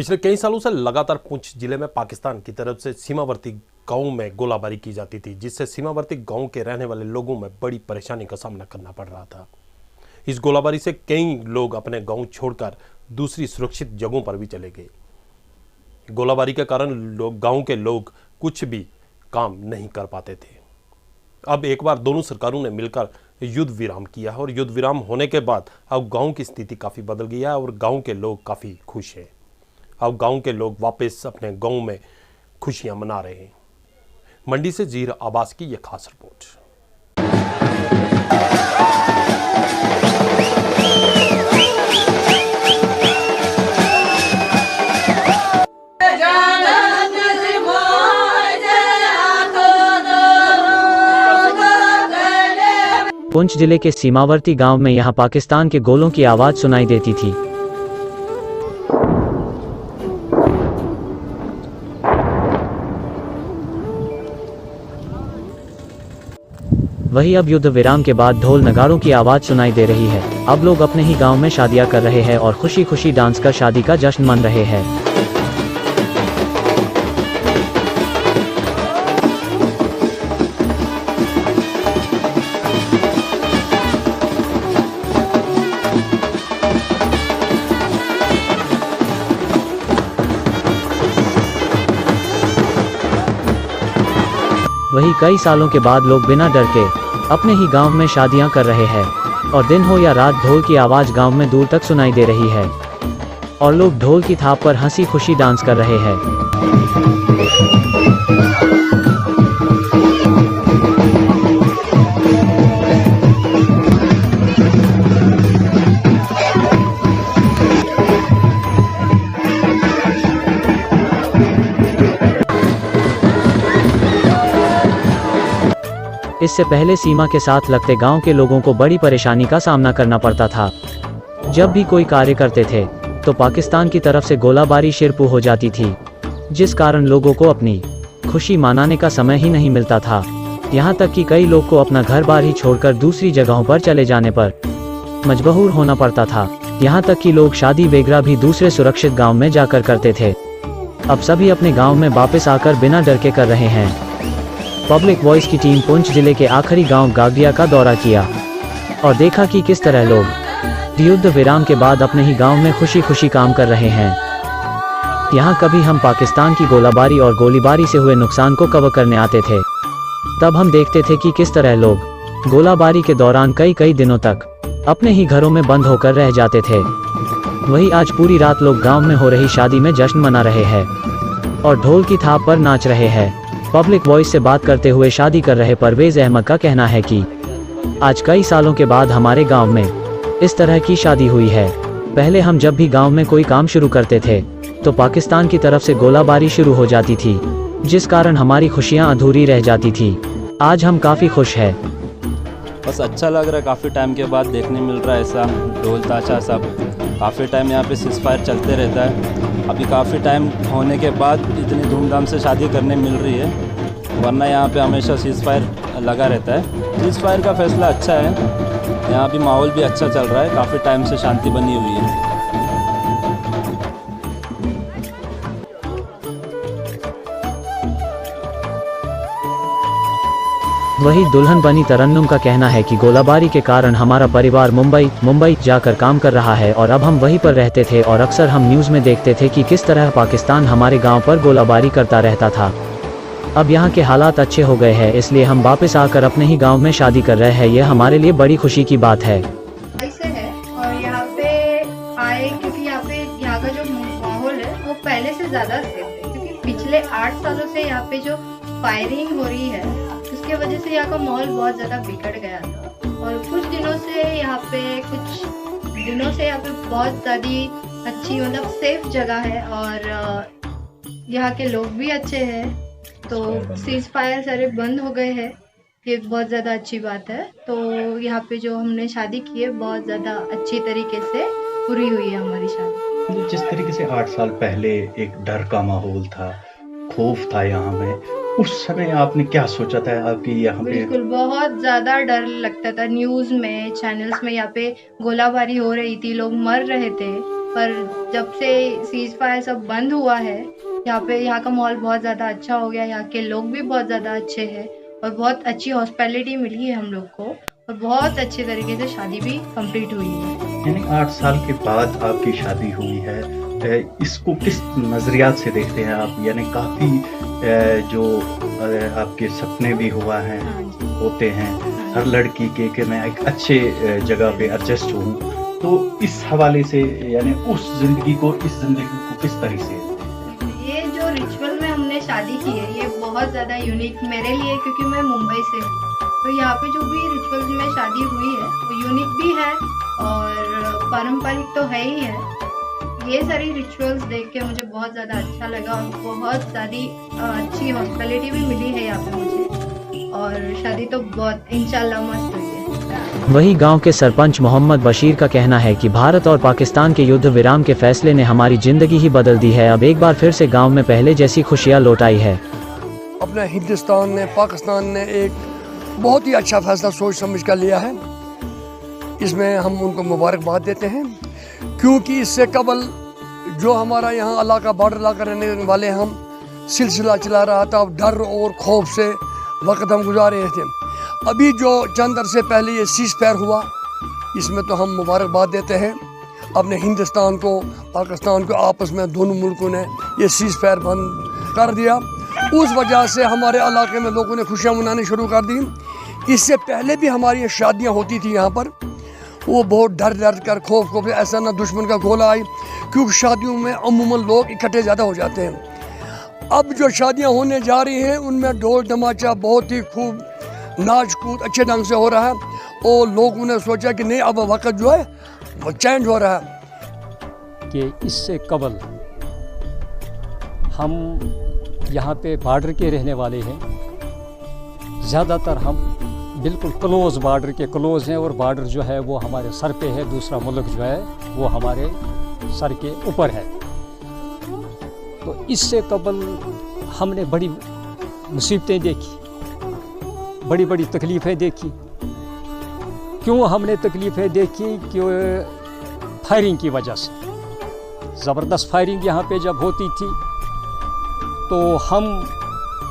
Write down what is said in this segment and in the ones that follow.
पिछले कई सालों से लगातार पुंछ जिले में पाकिस्तान की तरफ से सीमावर्ती गांवों में गोलाबारी की जाती थी, जिससे सीमावर्ती गांव के रहने वाले लोगों में बड़ी परेशानी का सामना करना पड़ रहा था। इस गोलाबारी से कई लोग अपने गांव छोड़कर दूसरी सुरक्षित जगहों पर भी चले गए। गोलाबारी के कारण गांव के लोग कुछ भी काम नहीं कर पाते थे। अब एक बार दोनों सरकारों ने मिलकर युद्ध विराम किया है और युद्ध विराम होने के बाद अब गांव की स्थिति काफ़ी बदल गई है और गांव के लोग काफ़ी खुश हैं। अब गांव के लोग वापस अपने गांव में खुशियां मना रहे हैं। मंडी से ज़हीर अब्बास की यह खास रिपोर्ट। पुंछ जिले के सीमावर्ती गांव में यहां पाकिस्तान के गोलों की आवाज सुनाई देती थी। वही अब युद्ध विराम के बाद ढोल नगाड़ों की आवाज सुनाई दे रही है। अब लोग अपने ही गांव में शादियां कर रहे हैं और खुशी खुशी डांस कर शादी का जश्न मन रहे हैं। वही कई सालों के बाद लोग बिना डर के अपने ही गांव में शादियां कर रहे हैं और दिन हो या रात ढोल की आवाज गांव में दूर तक सुनाई दे रही है और लोग ढोल की थाप पर हंसी खुशी डांस कर रहे हैं। इससे पहले सीमा के साथ लगते गांव के लोगों को बड़ी परेशानी का सामना करना पड़ता था। जब भी कोई कार्य करते थे तो पाकिस्तान की तरफ से गोलाबारी शुरू हो जाती थी, जिस कारण लोगों को अपनी खुशी मनाने का समय ही नहीं मिलता था। यहां तक कि कई लोग को अपना घर बार ही छोड़कर दूसरी जगहों पर चले जाने पर मजबूर होना पड़ता था। यहां तक कि लोग शादी वगैरह भी दूसरे सुरक्षित गाँव में जाकर करते थे। अब सभी अपने गाँव में वापस आकर बिना डर के कर रहे हैं। पब्लिक वॉइस की टीम पुंछ जिले के आखिरी गांव गागडिया का दौरा किया और देखा कि किस तरह लोग युद्ध विराम के बाद अपने ही गांव में खुशी खुशी काम कर रहे हैं। यहां कभी हम पाकिस्तान की गोलाबारी और गोलीबारी से हुए नुकसान को कवर करने आते थे, तब हम देखते थे कि किस तरह लोग गोलाबारी के दौरान कई कई दिनों तक अपने ही घरों में बंद होकर रह जाते थे। वही आज पूरी रात लोग गाँव में हो रही शादी में जश्न मना रहे हैं और ढोल की थाप पर नाच रहे हैं। पब्लिक वॉइस से बात करते हुए शादी कर रहे परवेज अहमद का कहना है कि आज कई सालों के बाद हमारे गांव में इस तरह की शादी हुई है। पहले हम जब भी गांव में कोई काम शुरू करते थे तो पाकिस्तान की तरफ से गोलाबारी शुरू हो जाती थी, जिस कारण हमारी खुशियां अधूरी रह जाती थी। आज हम काफ़ी खुश हैं। बस अच्छा लग रहा है, काफ़ी टाइम के बाद देखने मिल रहा है ऐसा ढोल ताशा सब। काफ़ी टाइम यहाँ पे सीज़फायर चलते रहता है। अभी काफ़ी टाइम होने के बाद इतनी धूमधाम से शादी करने मिल रही है, वरना यहाँ पे हमेशा सीज़फायर लगा रहता है। सीज़फायर का फैसला अच्छा है, यहाँ भी माहौल भी अच्छा चल रहा है, काफ़ी टाइम से शांति बनी हुई है। वही दुल्हन बनी तरन्नुम का कहना है कि गोलाबारी के कारण हमारा परिवार मुंबई जाकर काम कर रहा है और अब हम वहीं पर रहते थे और अक्सर हम न्यूज़ में देखते थे कि किस तरह पाकिस्तान हमारे गांव पर गोलाबारी करता रहता था। अब यहाँ के हालात अच्छे हो गए हैं, इसलिए हम वापस आकर अपने ही गांव में शादी कर रहे हैं। यह हमारे लिए बड़ी खुशी की बात है। ऐसे है और यहाँ पे आए क्योंकि यहाँ का जो माहौल है वो पहले से ज्यादा सेफ है, क्योंकि पिछले 8 सालों से यहाँ पे जो फायरिंग हो रही है उसके वजह से यहाँ का माहौल बहुत ज्यादा बिगड़ गया था। और कुछ दिनों से यहाँ पे बहुत ज्यादा अच्छी मतलब सेफ जगह है और यहाँ के लोग भी अच्छे हैं, तो सीज फायर सारे बंद हो गए हैं, ये बहुत ज़्यादा अच्छी बात है। तो यहाँ पे जो हमने शादी की है बहुत ज़्यादा अच्छी तरीके से पूरी हुई है हमारी शादी। जिस तरीके से 8 साल पहले एक डर का माहौल था, खौफ था यहाँ में, उस समय आपने क्या सोचा था आपकी यहाँ पे? बिल्कुल बहुत ज़्यादा डर लगता था। न्यूज़ में, चैनल्स में यहाँ पे गोलाबारी हो रही थी, लोग मर रहे थे, पर जब से सीज फायर सब बंद हुआ है, यहाँ का माहौल बहुत ज़्यादा अच्छा हो गया। यहाँ के लोग भी बहुत ज़्यादा अच्छे हैं और बहुत अच्छी हॉस्पिटैलिटी मिली है हम लोग को, और बहुत अच्छे तरीके से शादी भी कंप्लीट हुई है। यानी 8 साल के बाद आपकी शादी हुई है, इसको किस नज़रियात से देखते हैं आप? यानी काफ़ी जो आपके सपने भी हुआ हैं, होते हैं हर लड़की के कि मैं एक अच्छे जगह पे एडजस्ट हूँ, तो इस हवाले से यानी उस ज़िंदगी को किस तरह से? ये जो रिचुअल में हमने शादी की है ये बहुत ज़्यादा यूनिक मेरे लिए, क्योंकि मैं मुंबई से हूँ। तो यहाँ पे जो भी रिचुअल्स में शादी हुई है वो यूनिक भी है और पारंपरिक तो है ही है। ये सारी रिचुअल्स देख के मुझे बहुत ज़्यादा अच्छा लगा और बहुत ज़्यादा अच्छी हॉस्पिटैलिटी भी मिली है यहाँ पे मुझे, और शादी तो बहुत इंशाल्लाह मस्त हुई है। वही गांव के सरपंच मोहम्मद बशीर का कहना है कि भारत और पाकिस्तान के युद्ध विराम के फैसले ने हमारी जिंदगी ही बदल दी है। अब एक बार फिर से गांव में पहले जैसी खुशियां लौट आई है। अपने हिंदुस्तान ने, पाकिस्तान ने एक बहुत ही अच्छा फैसला सोच समझ कर लिया है। इसमें हम उनको मुबारकबाद देते हैं, क्योंकि इससे कबल जो हमारा यहाँ इलाका, बॉर्डर इलाका रहने वाले हम सिलसिला चला रहा था, डर और खौफ से वक्त हम गुजार रहे थे। अभी जो चंद अरसे पहले ये सीज फायर हुआ, इसमें तो हम मुबारकबाद देते हैं अपने हिंदुस्तान को, पाकिस्तान को, आपस में दोनों मुल्कों ने ये सीज फायर बंद कर दिया। उस वजह से हमारे इलाके में लोगों ने खुशियाँ मनानी शुरू कर दी। इससे पहले भी हमारी शादियाँ होती थी यहाँ पर, वो बहुत डर कर खौफ ऐसा ना दुश्मन का गोला आई, क्योंकि शादियों में अमूमन लोग इकट्ठे ज़्यादा हो जाते हैं। अब जो शादियाँ होने जा रही हैं उनमें ढोल धमाचा बहुत ही खूब नाच कूद अच्छे ढंग से हो रहा है, और लोगों ने सोचा कि नहीं अब वक्त जो है वो चेंज हो रहा है। कि इससे कबल हम यहाँ पे बॉर्डर के रहने वाले हैं, ज़्यादातर हम बिल्कुल क्लोज़ बॉर्डर के क्लोज़ हैं, और बॉर्डर जो है वो हमारे सर पे है, दूसरा मुल्क जो है वो हमारे सर के ऊपर है। तो इससे कबल हमने बड़ी मुसीबतें देखी, बड़ी बड़ी तकलीफ़ें देखी। क्यों हमने तकलीफ़ें देखी? कि फायरिंग की वजह से, ज़बरदस्त फायरिंग यहाँ पे जब होती थी तो हम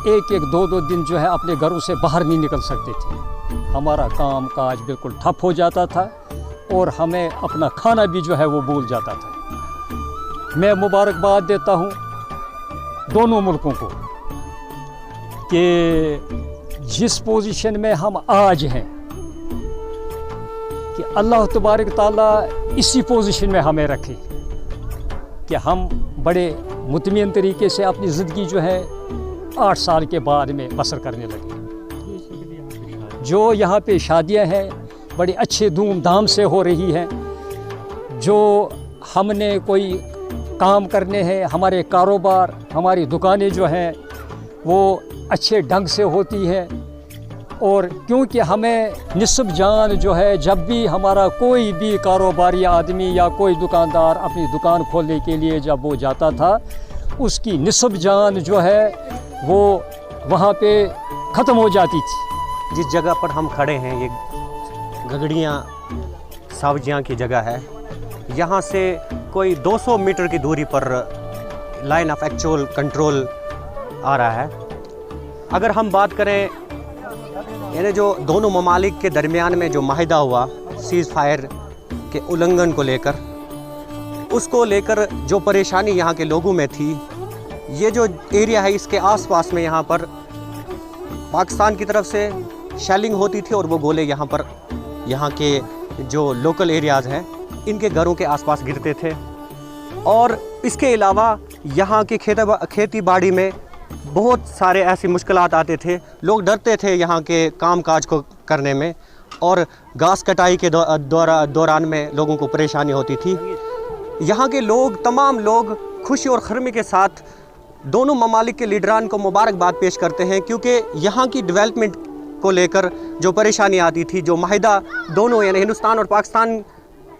एक दो दिन जो है अपने घरों से बाहर नहीं निकल सकते थे। हमारा काम काज बिल्कुल ठप हो जाता था और हमें अपना खाना भी जो है वो भूल जाता था। मैं मुबारकबाद देता हूँ दोनों मुल्कों को कि जिस पोजीशन में हम आज हैं, कि अल्लाह तबारक ताला इसी पोजीशन में हमें रखे कि हम बड़े मुतमईन तरीके से अपनी ज़िंदगी जो है 8 साल के बाद में बसर करने लगे। जो यहाँ पे शादियाँ हैं बड़ी अच्छे धूमधाम से हो रही हैं। जो हमने कोई काम करने हैं, हमारे कारोबार, हमारी दुकानें जो हैं वो अच्छे ढंग से होती हैं। और क्योंकि हमें निस्ब जान जो है, जब भी हमारा कोई भी कारोबारी आदमी या कोई दुकानदार अपनी दुकान खोलने के लिए जब वो जाता था, उसकी निस्ब जान जो है वो वहाँ पे ख़त्म हो जाती थी। जिस जगह पर हम खड़े हैं ये गगड़ियाँ सब्जियाँ की जगह है। यहाँ से कोई 200 मीटर की दूरी पर लाइन ऑफ एक्चुअल कंट्रोल आ रहा है। अगर हम बात करें यानी जो दोनों ममालिक के दरमियान में जो माहिदा हुआ सीज़ फायर के उल्लंघन को लेकर, उसको लेकर जो परेशानी यहाँ के लोगों में थी, ये जो एरिया है इसके आसपास में यहाँ पर पाकिस्तान की तरफ से शेलिंग होती थी और वो गोले यहाँ पर यहाँ के जो लोकल एरियाज़ हैं इनके घरों के आसपास गिरते थे। और इसके अलावा यहाँ की खेती बाड़ी में बहुत सारे ऐसी मुश्किलात आते थे। लोग डरते थे यहाँ के काम काज को करने में, और घास कटाई के दौरान में लोगों को परेशानी होती थी। यहाँ के लोग, तमाम लोग खुशी और खर्मी के साथ दोनों ममालिक के लीडरान को मुबारकबाद पेश करते हैं, क्योंकि यहाँ की डेवलपमेंट को लेकर जो परेशानी आती थी, जो माहिदा दोनों यानी हिंदुस्तान और पाकिस्तान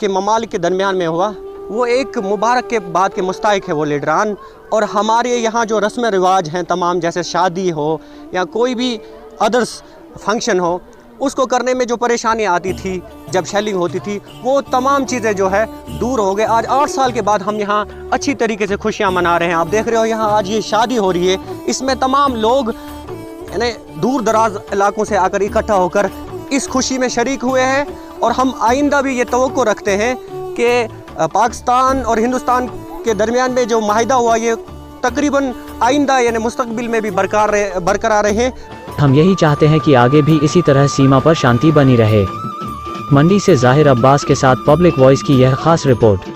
के ममालिक के दरमियान में हुआ, वो एक मुबारक के बाद के मुस्ताहिक है वो लीडरान। और हमारे यहाँ जो रस्म रिवाज हैं तमाम, जैसे शादी हो या कोई भी अदर्स फंक्शन हो, उसको करने में जो परेशानियाँ आती थी जब शेलिंग होती थी, वो तमाम चीज़ें जो है दूर हो गए। आज 8 साल के बाद हम यहाँ अच्छी तरीके से खुशियाँ मना रहे हैं। आप देख रहे हो यहाँ आज ये शादी हो रही है, इसमें तमाम लोग यानी दूर दराज इलाकों से आकर इकट्ठा होकर इस खुशी में शरीक हुए हैं। और हम आइंदा भी ये तवक्को रखते हैं कि पाकिस्तान और हिंदुस्तान के दरमियान में जो माहिदा हुआ ये तकरीबन आइंदा यानी मुस्तकबिल में भी बरकरार रहे। हम यही चाहते हैं कि आगे भी इसी तरह सीमा पर शांति बनी रहे। मंडी से ज़ाहिर अब्बास के साथ पब्लिक वॉइस की यह खास रिपोर्ट।